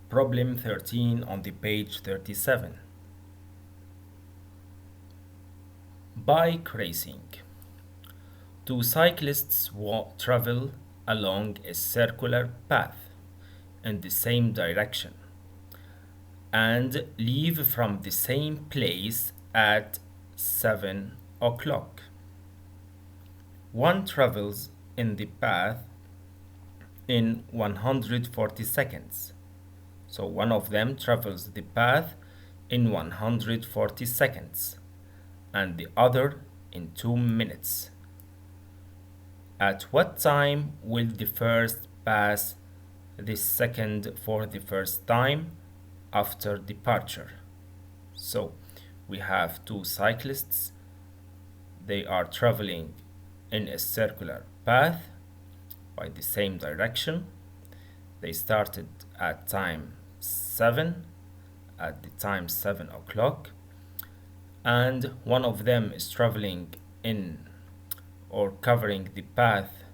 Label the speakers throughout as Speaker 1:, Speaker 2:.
Speaker 1: Problem 13 on the page 37. Bike racing. Two cyclists travel along a circular path in the same direction and leave from the same place at 7 o'clock. One travels in the path in 140 seconds. So one of them travels the path in 140 seconds and the other in 2 minutes. At what time will the first pass the second for the first time after departure? So we have two cyclists. They are traveling in a circular path by the same direction. They started at time 7, at the time 7 o'clock, and one of them is traveling in or covering the path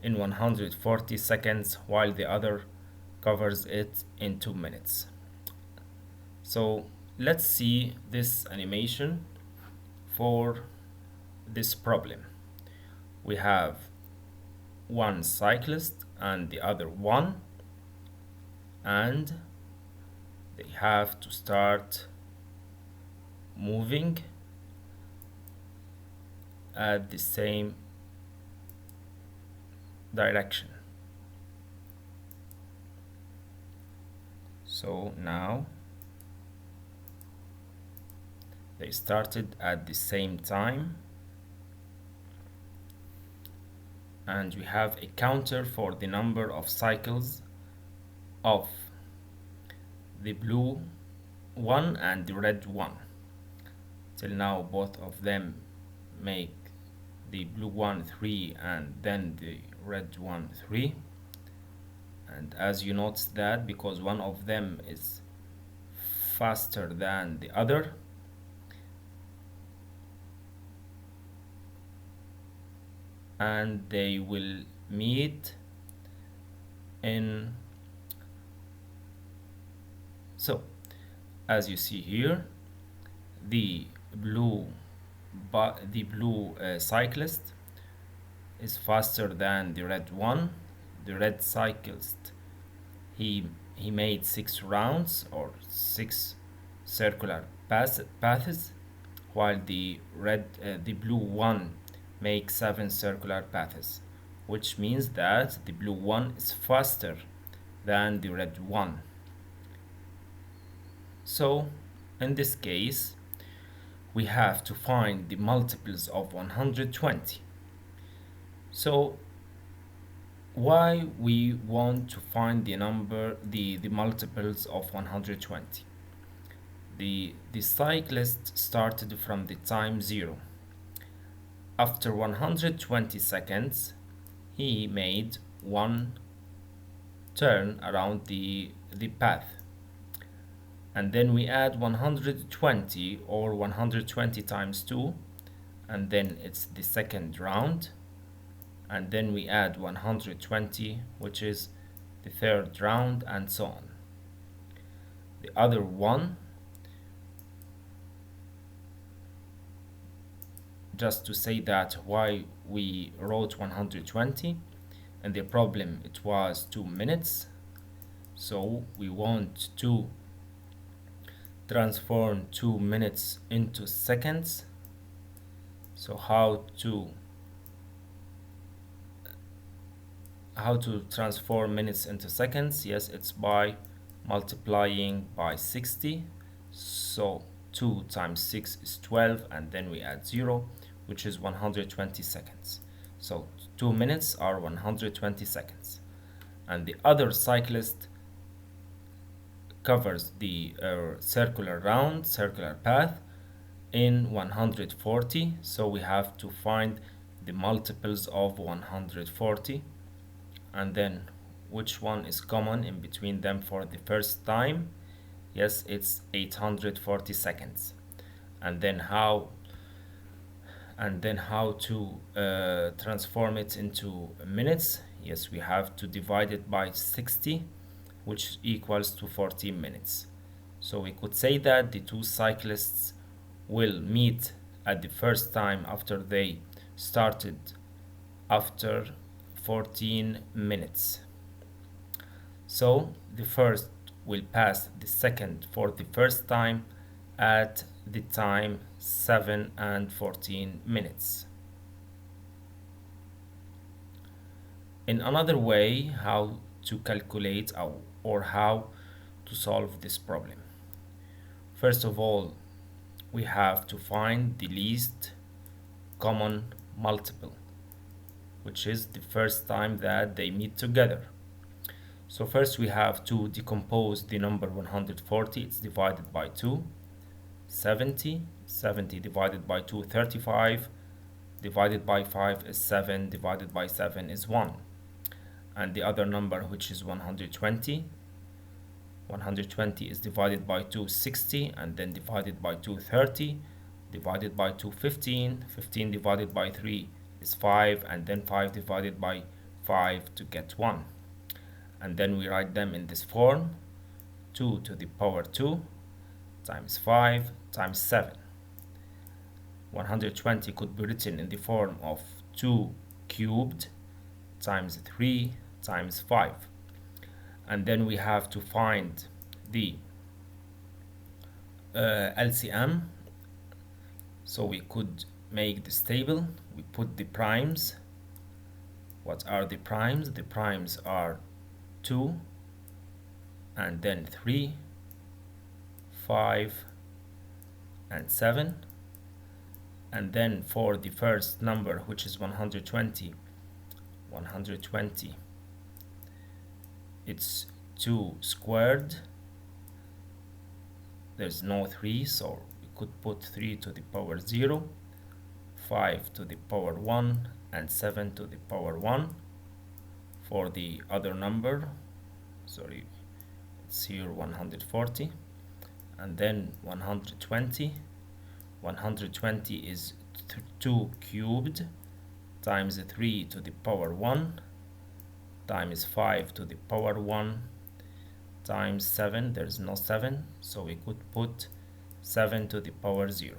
Speaker 1: in 140 seconds while the other covers it in 2 minutes. So let's see this animation for this problem. We have one cyclist and the other one, and they have to start moving at the same direction. So now they started at the same time, and we have a counter for the number of cycles of the blue one and the red one. Till now both of them make the blue one 3 and then the red one 3, and as you notice that because one of them is faster than the other, and they will meet in, so as you see here, the blue cyclist is faster than the red one. The red cyclist, he made 6 rounds or 6 circular paths, while the blue one makes 7 circular paths, which means that the blue one is faster than the red one. So in this case we have to find the multiples of 120. So why we want to find the multiples of 120? The cyclist started from the time 0. After 120 seconds he made one turn around the path, and then we add 120 or 120 times 2, and then it's the second round, and then we add 120, which is the third round, and so on. The other one, just to say that why we wrote 120, and the problem it was 2 minutes, so we want to transform 2 minutes into seconds. So how to transform minutes into seconds? Yes, it's by multiplying by 60. So 2 times 6 is 12, and then we add 0, which is 120 seconds. So 2 minutes are 120 seconds. And the other cyclist covers the circular path in 140, so we have to find the multiples of 140, and then which one is common in between them for the first time. Yes, it's 840 seconds. And then how to transform it into minutes? Yes, we have to divide it by 60, which equals to 14 minutes. So we could say that the two cyclists will meet at the first time after they started after 14 minutes. So the first will pass the second for the first time at the time 7 and 14 minutes. In another way, how to calculate or how to solve this problem. First of all, we have to find the least common multiple, which is the first time that they meet together. So first we have to decompose the number 140. It's divided by 2. 70 divided by 2, 35, divided by 5 is 7, divided by 7 is 1. And the other number, which is 120 is divided by 2, 60, and then divided by 2, 30, divided by 2, 15, 15 divided by 3 is 5, and then 5 divided by 5 to get 1. And then we write them in this form: 2 to the power 2 times 5 times 7. 120 could be written in the form of 2 cubed times 3 times 5. And then we have to find the LCM. So we could make this table. We put the primes. What are the primes? The primes are 2, and then 3, 5, and 7. And then for the first number, which is 120, it's 2 squared. There's no 3, so we could put 3 to the power 0, 5 to the power 1, and 7 to the power 1. For the other number, sorry, it's here 140, and then 120. 120 is 2 cubed times 3 to the power 1 times 5 to the power 1 times 7. There's no 7, so we could put 7 to the power 0.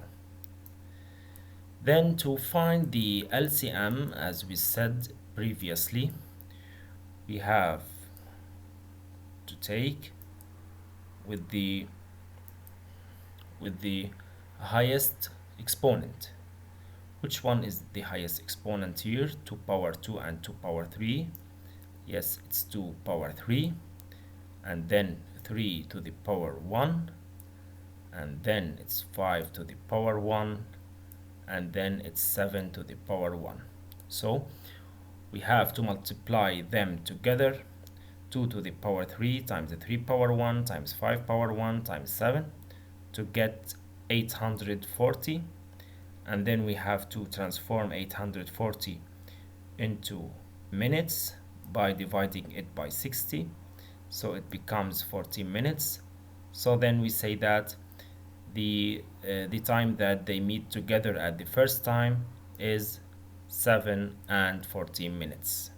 Speaker 1: Then to find the LCM, as we said previously, we have to take with the highest exponent. Which one is the highest exponent here? 2 power 2 and 2 power 3. Yes, it's 2 power 3, and then 3 to the power 1, and then it's 5 to the power 1, and then it's 7 to the power 1. So we have to multiply them together. 2 to the power 3 times the 3 power 1 times 5 power 1 times 7 to get 840. And then we have to transform 840 into minutes by dividing it by 60. So it becomes 14 minutes. So then we say that the time that they meet together at the first time is 7 and 14 minutes.